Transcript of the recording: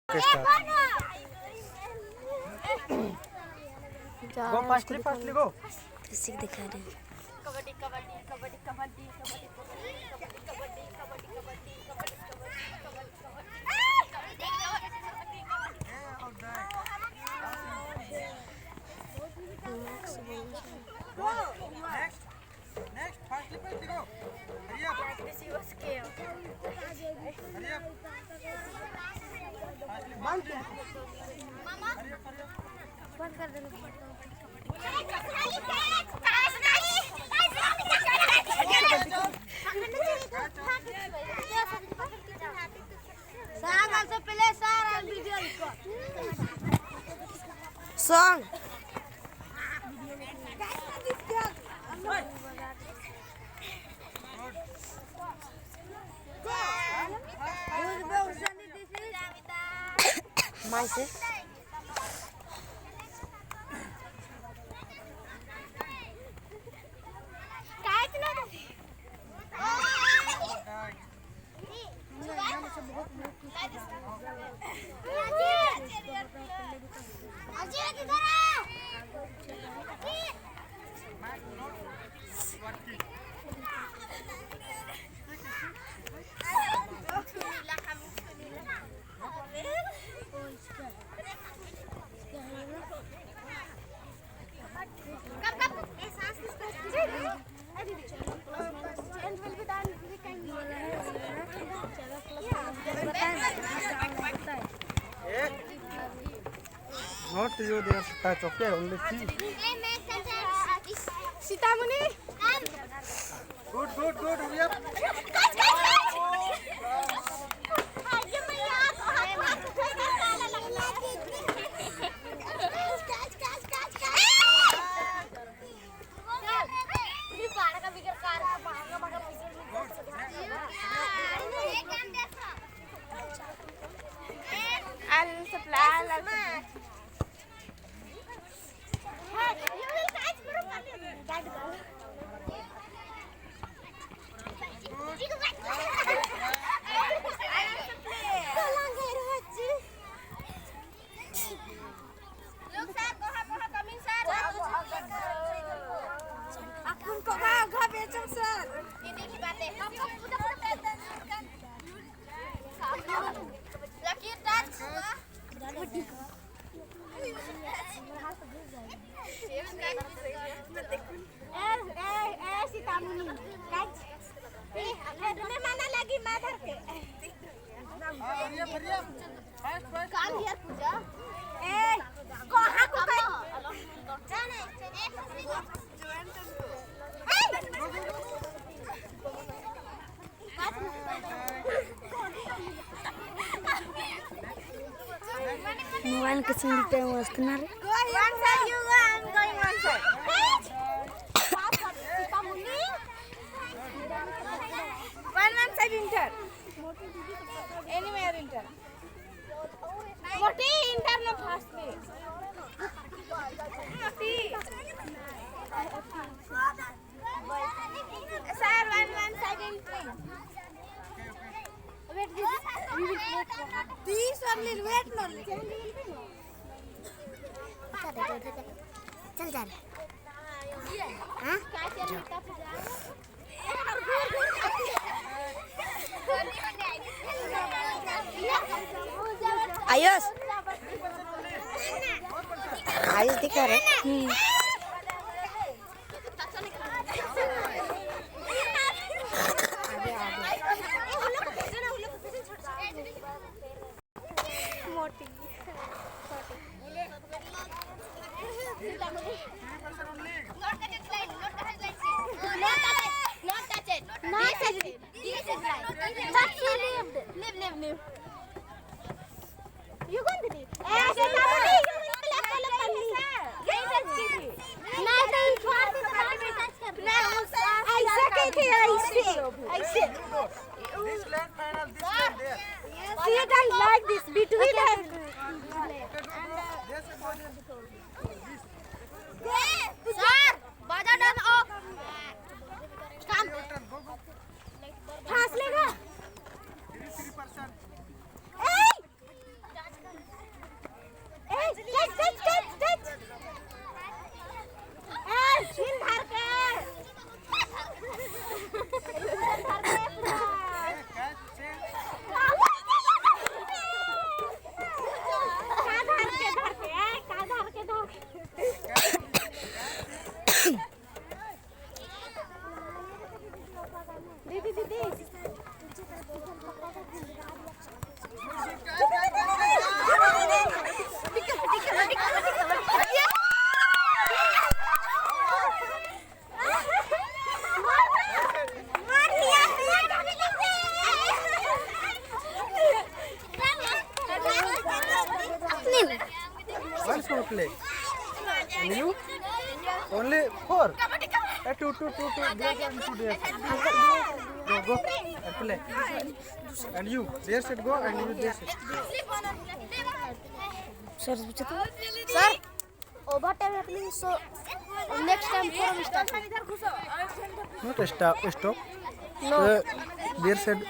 Go fastly, fastly go. किसी दिखा रहे हैं kabaddi kabaddi kabaddi kabaddi kabaddi kabaddi kabaddi kabaddi kabaddi Next, fastly, fastly go. Hurry up. This was scared. Hurry up. Mama. Hurry up, hurry up. बंद कर देना सॉन्ग माय से Not you, they are touch, okay? Only see. Sitamuni. Good, good, good. Hurry up. Hurry up. Fast, fast. Mobile के संग time vast करना रे One side you go, I'm going one side. One side enter. Anywhere enter. Moti enter no fast please. Moti. Sir, one side enter. Wait, this only wait no. चल जा हाँ? आयुष आयुष दिखा रहे You going to leave? This land final, this land there. See it like this between them. Sir, baja done off. Come. Fast lega. 3%. Hey! play. And you? Only 4. Two. There and 2 there. Go and play. And you there should go and you there should. Sir पूछो तो Sir, overtime happening, so next time from start. Not stop. No. There should